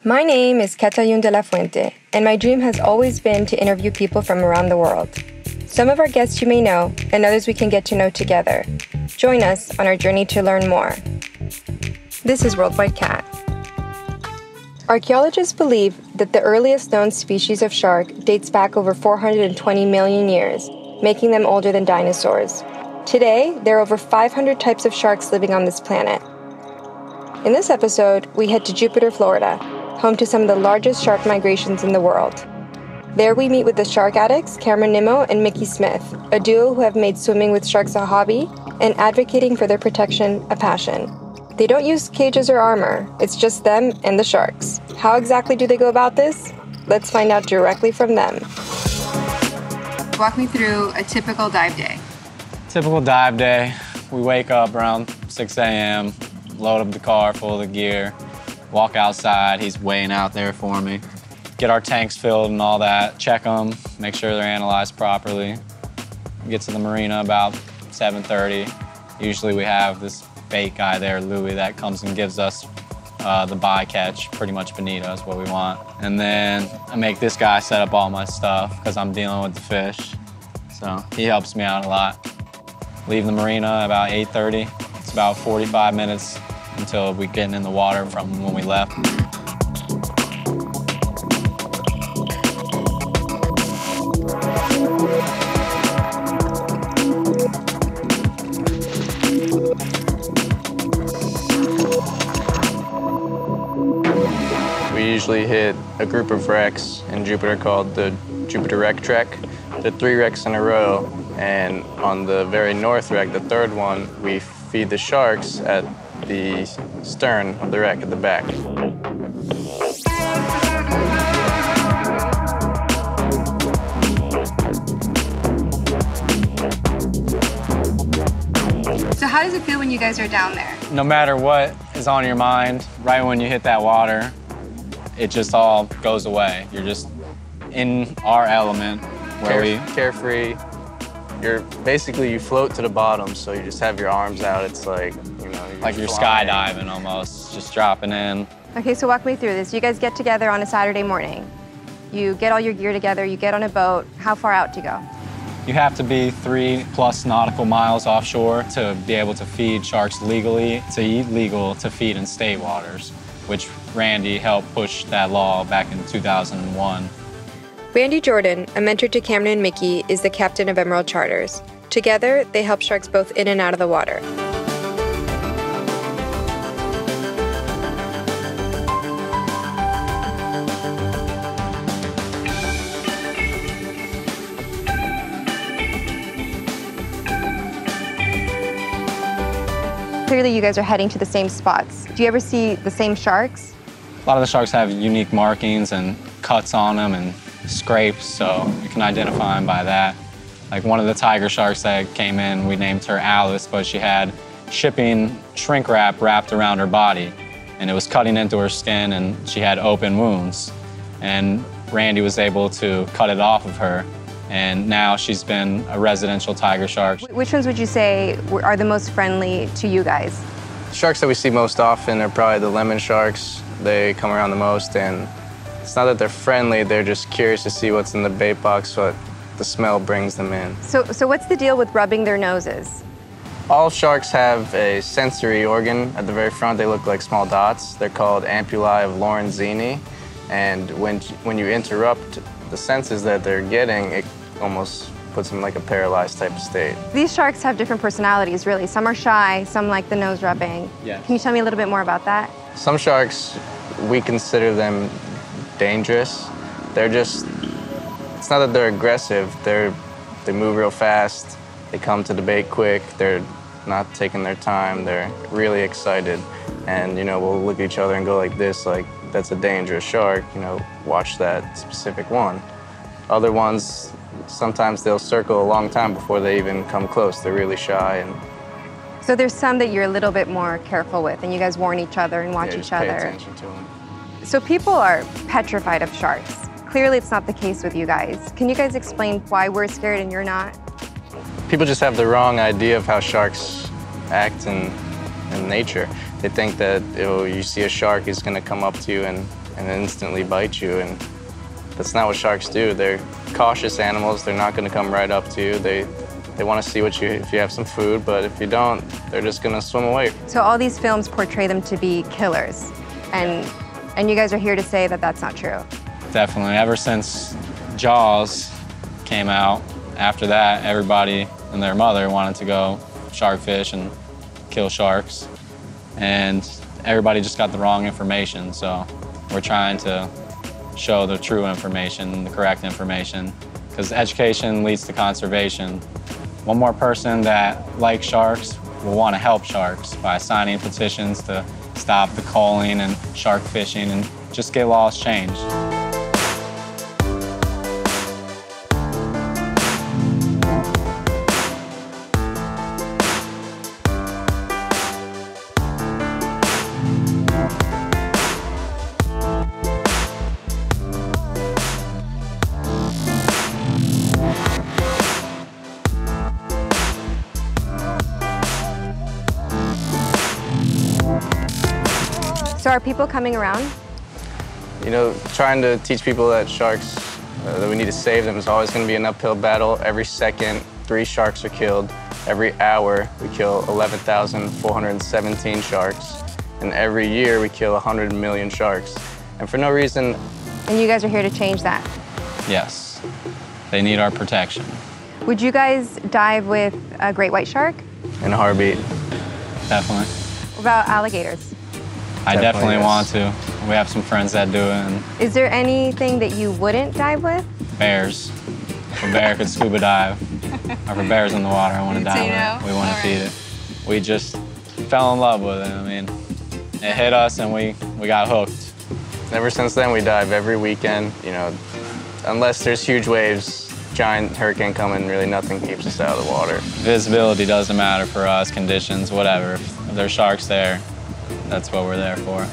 My name is Catayun de la Fuente, and my dream has always been to interview people from around the world. Some of our guests you may know, and others we can get to know together. Join us on our journey to learn more. This is Worldwide Cat. Archaeologists believe that the earliest known species of shark dates back over 420 million years, making them older than dinosaurs. Today, there are over 500 types of sharks living on this planet. In this episode, we head to Jupiter, Florida, home to some of the largest shark migrations in the world. There we meet with the shark addicts, Nimmo and Mickey Smith, a duo who have made swimming with sharks a hobby and advocating for their protection a passion. They don't use cages or armor, it's just them and the sharks. How exactly do they go about this? Let's find out directly from them. Walk me through a typical dive day. Typical dive day, we wake up around 6 a.m., load up the car full of the gear, walk outside, he's weighing out there for me. Get our tanks filled and all that, check them, make sure they're analyzed properly. Get to the marina about 7:30. Usually we have this bait guy there, Louie, that comes and gives us the bycatch, pretty much bonito is what we want. And then I make this guy set up all my stuff because I'm dealing with the fish. So he helps me out a lot. Leave the marina about 8:30. It's about 45 minutes until we get in the water from when we left. We usually hit a group of wrecks in Jupiter called the Jupiter Wreck Trek. There are 3 wrecks in a row, and on the very north wreck, the third one, we feed the sharks at the stern of the wreck at the back. So how does it feel when you guys are down there? No matter what is on your mind, right when you hit that water, it just all goes away. You're just in our element where carefree. You float to the bottom, so you just have your arms out. It's like, like you're skydiving almost, just dropping in. Okay, so walk me through this. You guys get together on a Saturday morning. You get all your gear together, you get on a boat. How far out to go? You have to be 3+ nautical miles offshore to be able to feed sharks legally, to eat legal, to feed in state waters, which Randy helped push that law back in 2001. Randy Jordan, a mentor to Cameron and Mickey, is the captain of Emerald Charters. Together, they help sharks both in and out of the water. Clearly, you guys are heading to the same spots. Do you ever see the same sharks? A lot of the sharks have unique markings and cuts on them and scrapes, so you can identify them by that. Like one of the tiger sharks that came in, we named her Alice, but she had shipping shrink wrap wrapped around her body, and it was cutting into her skin, and she had open wounds. And Randy was able to cut it off of her, and now she's been a residential tiger shark. Which ones would you say are the most friendly to you guys? The sharks that we see most often are probably the lemon sharks. They come around the most, and it's not that they're friendly, they're just curious to see what's in the bait box, but the smell brings them in. So what's the deal with rubbing their noses? All sharks have a sensory organ at the very front. They look like small dots. They're called ampullae of Lorenzini, and when you interrupt the senses that they're getting, it almost puts them in like a paralyzed type of state. These sharks have different personalities, really. Some are shy, some like the nose rubbing. Yes. Can you tell me a little bit more about that? Some sharks, we consider them dangerous. It's not that they're aggressive, they move real fast, they come to the bait quick, they're not taking their time, they're really excited. And, we'll look at each other and go like this, like, that's a dangerous shark, watch that specific one. Other ones, sometimes they'll circle a long time before they even come close. They're really shy. So there's some that you're a little bit more careful with, and you guys warn each other and watch each other. Pay attention to them. So people are petrified of sharks. Clearly it's not the case with you guys. Can you guys explain why we're scared and you're not? People just have the wrong idea of how sharks act in nature. They think that you see a shark, he's going to come up to you and and instantly bite you. And that's not what sharks do. They're cautious animals. They're not going to come right up to you. They want to see if you have some food, but if you don't, they're just going to swim away. So all these films portray them to be killers, and you guys are here to say that that's not true. Definitely. Ever since Jaws came out, after that, everybody and their mother wanted to go shark fish and kill sharks, and everybody just got the wrong information. So we're trying to show the true information, the correct information, because education leads to conservation. One more person that likes sharks will want to help sharks by signing petitions to stop the culling and shark fishing and just get laws changed. So are people coming around? You know, trying to teach people that sharks, that we need to save them is always going to be an uphill battle. Every second, 3 sharks are killed. Every hour, we kill 11,417 sharks. And every year, we kill 100 million sharks. And for no reason. And you guys are here to change that? Yes. They need our protection. Would you guys dive with a great white shark? In a heartbeat. Definitely. What about alligators? I definitely yes. want to. We have some friends that do it. And Is there anything that you wouldn't dive with? bears. If a bear could scuba dive, or if a bear's in the water, I want to dive with it. We want to feed it. We just fell in love with it. I mean, it hit us and we got hooked. Ever since then, we dive every weekend. You know, unless there's huge waves, giant hurricane coming, really nothing keeps us out of the water. Visibility doesn't matter for us, conditions, whatever. If there's sharks there, that's what we're there for.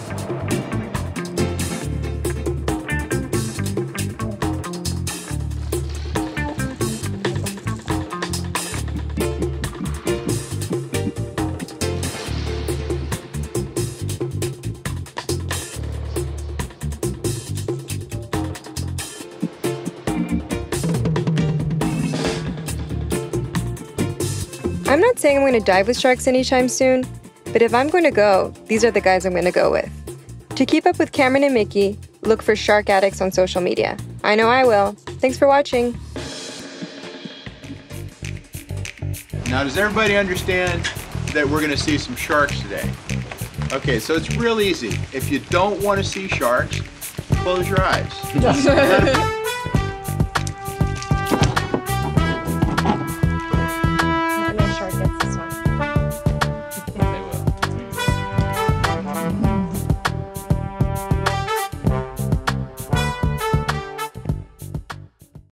I'm not saying I'm going to dive with sharks anytime soon, but if I'm going to go, these are the guys I'm going to go with. To keep up with Cameron and Mickey, look for Shark Addicts on social media. I know I will. Thanks for watching. Now, does everybody understand that we're going to see some sharks today? Okay, so it's real easy. If you don't want to see sharks, close your eyes.